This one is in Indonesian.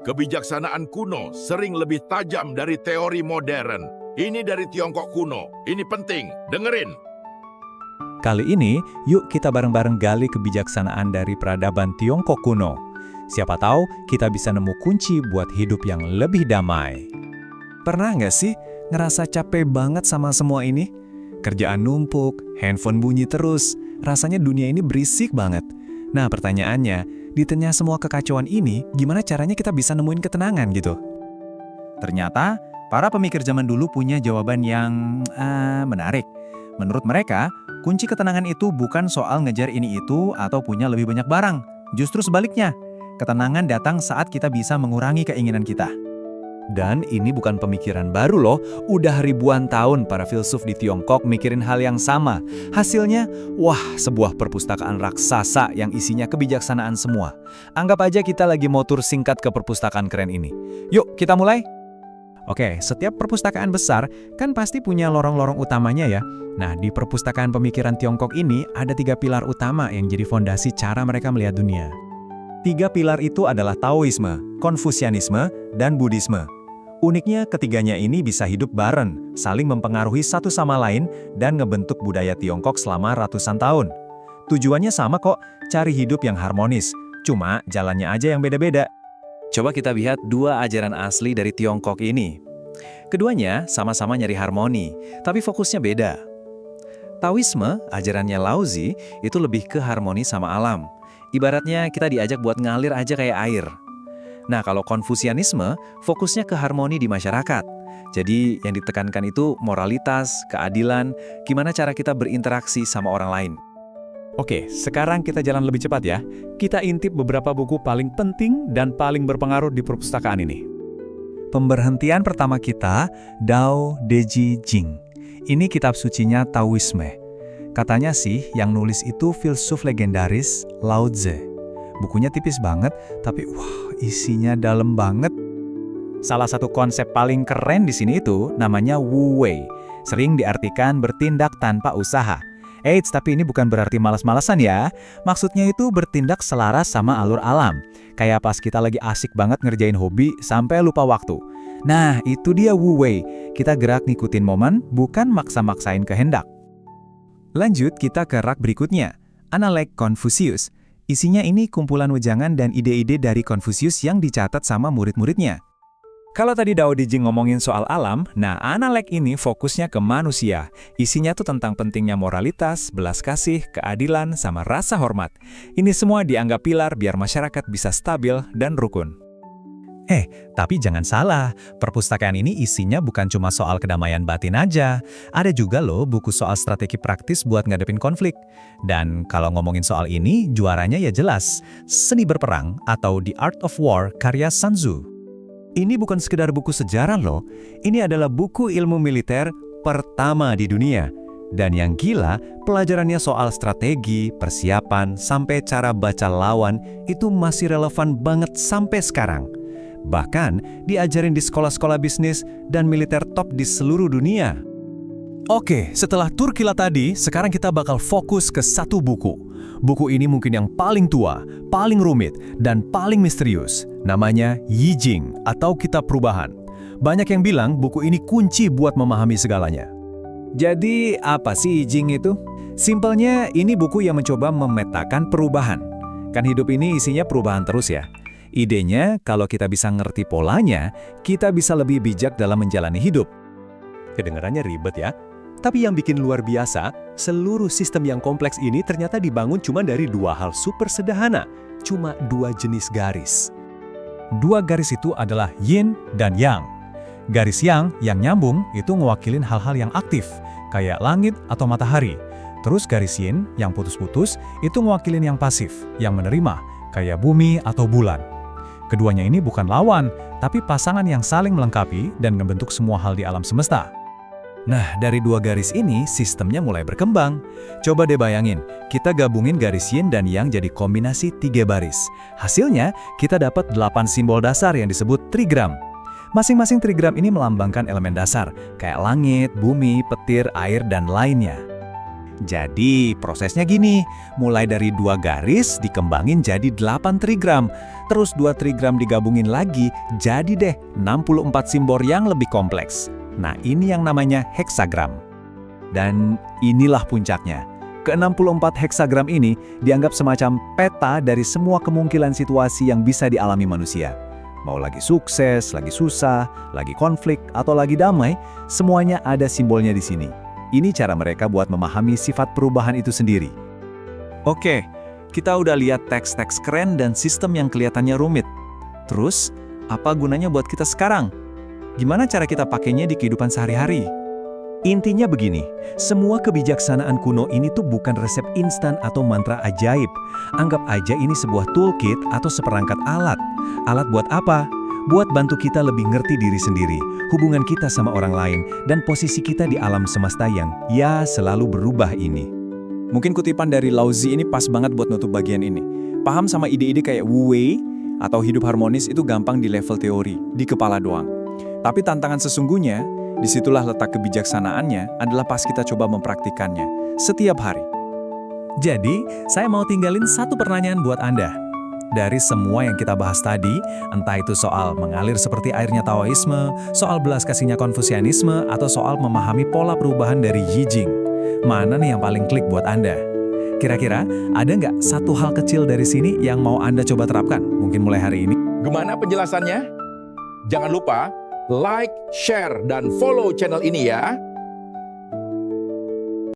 Kebijaksanaan kuno sering lebih tajam dari teori modern. Ini dari Tiongkok kuno. Ini penting, dengerin. Kali ini, yuk kita bareng-bareng gali kebijaksanaan dari peradaban Tiongkok kuno. Siapa tahu kita bisa nemu kunci buat hidup yang lebih damai. Pernah nggak sih ngerasa capek banget sama semua ini? Kerjaan numpuk, handphone bunyi terus, rasanya dunia ini berisik banget. Nah pertanyaannya, di tengah semua kekacauan ini, gimana caranya kita bisa nemuin ketenangan gitu? Ternyata, para pemikir zaman dulu punya jawaban yang menarik. Menurut mereka, kunci ketenangan itu bukan soal ngejar ini itu atau punya lebih banyak barang. Justru sebaliknya, ketenangan datang saat kita bisa mengurangi keinginan kita. Dan ini bukan pemikiran baru loh, udah ribuan tahun para filsuf di Tiongkok mikirin hal yang sama. Hasilnya, wah, sebuah perpustakaan raksasa yang isinya kebijaksanaan semua. Anggap aja kita lagi mau tur singkat ke perpustakaan keren ini. Yuk, kita mulai! Oke, setiap perpustakaan besar kan pasti punya lorong-lorong utamanya ya. Nah, di perpustakaan pemikiran Tiongkok ini ada 3 pilar utama yang jadi fondasi cara mereka melihat dunia. 3 pilar itu adalah Taoisme, Konfusianisme, dan Buddhisme. Uniknya, ketiganya ini bisa hidup bareng, saling mempengaruhi satu sama lain, dan ngebentuk budaya Tiongkok selama ratusan tahun. Tujuannya sama kok, cari hidup yang harmonis, cuma jalannya aja yang beda-beda. Coba kita lihat 2 ajaran asli dari Tiongkok ini. Keduanya sama-sama nyari harmoni, tapi fokusnya beda. Taoisme, ajarannya Laozi, itu lebih ke harmoni sama alam. Ibaratnya kita diajak buat ngalir aja kayak air. Nah, kalau Konfusianisme, fokusnya ke harmoni di masyarakat. Jadi, yang ditekankan itu moralitas, keadilan, gimana cara kita berinteraksi sama orang lain. Oke, sekarang kita jalan lebih cepat ya. Kita intip beberapa buku paling penting dan paling berpengaruh di perpustakaan ini. Pemberhentian pertama kita, Dao De Jing. Ini kitab sucinya Taoisme. Katanya sih, yang nulis itu filsuf legendaris Lao Tse. Bukunya tipis banget, tapi wah, isinya dalam banget. Salah satu konsep paling keren di sini itu namanya Wu Wei. Sering diartikan bertindak tanpa usaha. Eits, tapi ini bukan berarti malas-malasan ya. Maksudnya itu bertindak selaras sama alur alam. Kayak pas kita lagi asik banget ngerjain hobi sampai lupa waktu. Nah, itu dia Wu Wei. Kita gerak ngikutin momen, bukan maksa-maksain kehendak. Lanjut kita ke rak berikutnya. Analek Confucius. Isinya ini kumpulan wejangan dan ide-ide dari Confucius yang dicatat sama murid-muridnya. Kalau tadi Dao De Jing ngomongin soal alam, nah Analek ini fokusnya ke manusia. Isinya tuh tentang pentingnya moralitas, belas kasih, keadilan, sama rasa hormat. Ini semua dianggap pilar biar masyarakat bisa stabil dan rukun. Tapi jangan salah, perpustakaan ini isinya bukan cuma soal kedamaian batin aja. Ada juga loh buku soal strategi praktis buat ngadepin konflik. Dan kalau ngomongin soal ini, juaranya ya jelas, Seni Berperang atau The Art of War karya Sun Tzu. Ini bukan sekedar buku sejarah loh, ini adalah buku ilmu militer pertama di dunia. Dan yang gila, pelajarannya soal strategi, persiapan, sampai cara baca lawan itu masih relevan banget sampai sekarang. Bahkan diajarin di sekolah-sekolah bisnis dan militer top di seluruh dunia. Oke, setelah tur kilat tadi, sekarang kita bakal fokus ke satu buku. Buku ini mungkin yang paling tua, paling rumit, dan paling misterius. Namanya Yi Jing atau Kitab Perubahan. Banyak yang bilang buku ini kunci buat memahami segalanya. Jadi apa sih Yi Jing itu? Simpelnya ini buku yang mencoba memetakan perubahan. Kan hidup ini isinya perubahan terus ya. Idenya, kalau kita bisa ngerti polanya, kita bisa lebih bijak dalam menjalani hidup. Kedengarannya ribet ya? Tapi yang bikin luar biasa, seluruh sistem yang kompleks ini ternyata dibangun cuma dari 2 hal super sederhana. Cuma 2 jenis garis. 2 garis itu adalah yin dan yang. Garis yang nyambung itu ngewakilin hal-hal yang aktif, kayak langit atau matahari. Terus garis yin yang putus-putus itu ngewakilin yang pasif, yang menerima, kayak bumi atau bulan. Keduanya ini bukan lawan, tapi pasangan yang saling melengkapi dan membentuk semua hal di alam semesta. Nah, dari 2 garis ini, sistemnya mulai berkembang. Coba deh bayangin, kita gabungin garis yin dan yang jadi kombinasi 3 baris. Hasilnya, kita dapat 8 simbol dasar yang disebut trigram. Masing-masing trigram ini melambangkan elemen dasar, kayak langit, bumi, petir, air, dan lainnya. Jadi prosesnya gini, mulai dari 2 garis dikembangin jadi 8 trigram, terus 2 trigram digabungin lagi, jadi deh 64 simbol yang lebih kompleks. Nah ini yang namanya heksagram. Dan inilah puncaknya. Ke-64 heksagram ini dianggap semacam peta dari semua kemungkinan situasi yang bisa dialami manusia. Mau lagi sukses, lagi susah, lagi konflik, atau lagi damai, semuanya ada simbolnya di sini. Ini cara mereka buat memahami sifat perubahan itu sendiri. Oke, kita udah lihat teks-teks keren dan sistem yang kelihatannya rumit. Terus, apa gunanya buat kita sekarang? Gimana cara kita pakainya di kehidupan sehari-hari? Intinya begini, semua kebijaksanaan kuno ini tuh bukan resep instan atau mantra ajaib. Anggap aja ini sebuah toolkit atau seperangkat alat. Alat buat apa? Buat bantu kita lebih ngerti diri sendiri, hubungan kita sama orang lain, dan posisi kita di alam semesta yang, ya, selalu berubah ini. Mungkin kutipan dari Lao Tzu ini pas banget buat nutup bagian ini. Paham sama ide-ide kayak Wu Wei atau hidup harmonis itu gampang di level teori, di kepala doang. Tapi tantangan sesungguhnya, disitulah letak kebijaksanaannya adalah pas kita coba mempraktikannya setiap hari. Jadi, saya mau tinggalin satu pertanyaan buat Anda. Dari semua yang kita bahas tadi, entah itu soal mengalir seperti airnya Taoisme, soal belas kasihnya Konfusianisme, atau soal memahami pola perubahan dari Yi Jing, mana nih yang paling klik buat Anda? Kira-kira ada nggak satu hal kecil dari sini yang mau Anda coba terapkan? Mungkin mulai hari ini. Gimana penjelasannya? Jangan lupa like, share, dan follow channel ini ya.